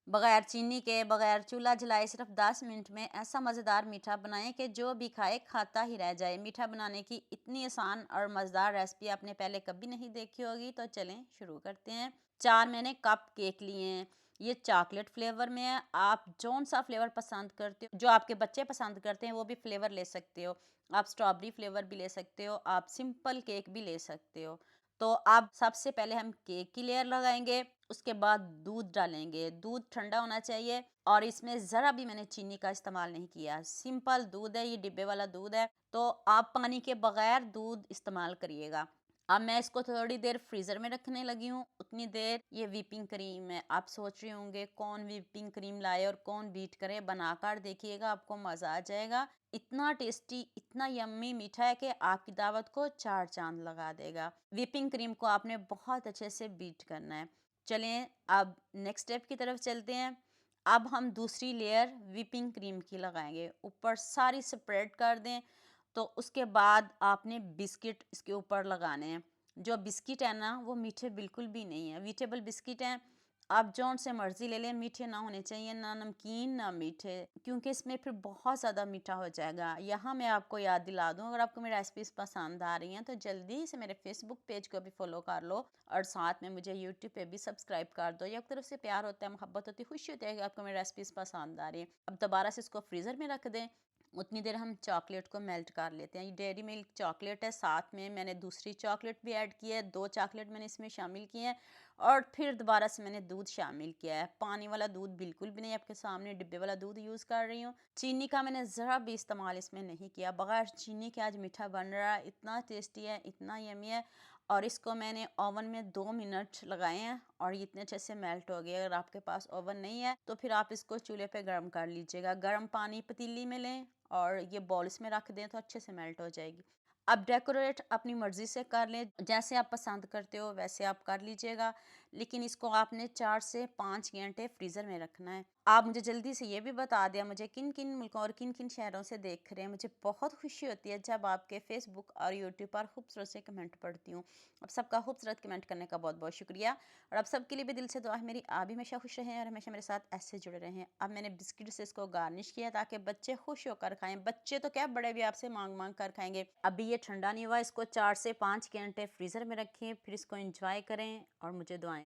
बगैर चीनी के, बगैर चूल्हा जलाए सिर्फ 10 मिनट में ऐसा मज़ेदार मीठा बनाएं कि जो भी खाए खाता ही रह जाए। मीठा बनाने की इतनी आसान और मज़ेदार रेसिपी आपने पहले कभी नहीं देखी होगी, तो चलें शुरू करते हैं। 4 मैंने कप केक लिए हैं। ये चॉकलेट फ्लेवर में है। आप जौन सा फ्लेवर पसंद करते हो, जो आपके बच्चे पसंद करते हैं, वो भी फ्लेवर ले सकते हो। आप स्ट्रॉबेरी फ्लेवर भी ले सकते हो, आप सिंपल केक भी ले सकते हो। तो अब सबसे पहले हम केक की लेयर लगाएंगे, उसके बाद दूध डालेंगे। दूध ठंडा होना चाहिए और इसमें ज़रा भी मैंने चीनी का इस्तेमाल नहीं किया। सिंपल दूध है, ये डिब्बे वाला दूध है, तो आप पानी के बगैर दूध इस्तेमाल करिएगा। अब मैं इसको थोड़ी देर फ्रीज़र में रखने लगी हूँ, उतनी देर ये व्हिपिंग क्रीम है। आप सोच रहे होंगे कौन व्हिपिंग क्रीम लाए और कौन बीट करे, बनाकर देखिएगा, आपको मज़ा आ जाएगा। इतना टेस्टी, इतना यम्मी मीठा है कि आपकी दावत को 4 चाँद लगा देगा। व्हिपिंग क्रीम को आपने बहुत अच्छे से बीट करना है। चलें अब नेक्स्ट स्टेप की तरफ चलते हैं। अब हम दूसरी लेयर व्हिपिंग क्रीम की लगाएंगे, ऊपर सारी स्प्रेड कर दें। तो उसके बाद आपने बिस्किट इसके ऊपर लगाने हैं। जो बिस्किट है ना, वो मीठे बिल्कुल भी नहीं है, वीटेबल बिस्किट हैं। आप जौन से मर्ज़ी ले लें, मीठे ना होने चाहिए, ना नमकीन ना मीठे, क्योंकि इसमें फिर बहुत ज़्यादा मीठा हो जाएगा। यहाँ मैं आपको याद दिला दूँ, अगर आपको मेरी रेसिपीज़ पसंद आ रही हैं तो जल्दी से मेरे फेसबुक पेज को भी फॉलो कर लो और साथ में मुझे यूट्यूब पे भी सब्सक्राइब कर दो। ये एक तरफ से प्यार होता है, मोहब्बत होती है, खुशी होती है कि आपको मेरी रेसिपीज़ पसंद आ रही हैं। अब दोबारा से इसको फ्रीज़र में रख दें। उतनी देर हम चॉकलेट को मेल्ट कर लेते हैं। ये डेयरी मिल्क चॉकलेट है, साथ में मैंने दूसरी चॉकलेट भी ऐड की है। 2 चॉकलेट मैंने इसमें शामिल किए हैं और फिर दोबारा से मैंने दूध शामिल किया है। पानी वाला दूध बिल्कुल भी नहीं, आपके सामने डिब्बे वाला दूध यूज़ कर रही हूँ। चीनी का मैंने ज़रा भी इस्तेमाल इसमें नहीं किया। बगैर चीनी के आज मीठा बन रहा है, इतना टेस्टी है, इतना यम्मी है। और इसको मैंने ओवन में 2 मिनट लगाए हैं और ये इतने अच्छे से मेल्ट हो गए। अगर आपके पास ओवन नहीं है तो फिर आप इसको चूल्हे पे गर्म कर लीजिएगा। गर्म पानी पतीली में लें और ये बॉल्स में रख दें तो अच्छे से मेल्ट हो जाएगी। अब डेकोरेट अपनी मर्ज़ी से कर लें, जैसे आप पसंद करते हो वैसे आप कर लीजिएगा, लेकिन इसको आपने 4 से 5 घंटे फ्रीज़र में रखना है। आप मुझे जल्दी से ये भी बता दें मुझे किन-किन मुल्कों और किन-किन शहरों से देख रहे हैं। मुझे बहुत खुशी होती है जब आपके फ़ेसबुक और यूट्यूब पर खूबसूरत से कमेंट पढ़ती हूँ। आप सबका खूबसूरत कमेंट करने का बहुत-बहुत शुक्रिया और आप सबके लिए भी दिल से दुआ है मेरी, आप भी हमेशा खुश रहें और हमेशा मेरे साथ ऐसे जुड़े रहें। अब मैंने बिस्किट से इसको गार्निश किया ताकि बच्चे खुश होकर खाएँ। बच्चे तो क्या, बड़े भी आपसे माँग-माँग कर खाएँगे। अभी ये ठंडा नहीं हुआ, इसको 4 से 5 घंटे फ्रीज़र में रखें, फिर इसको एन्जॉय करें और मुझे दुआएँ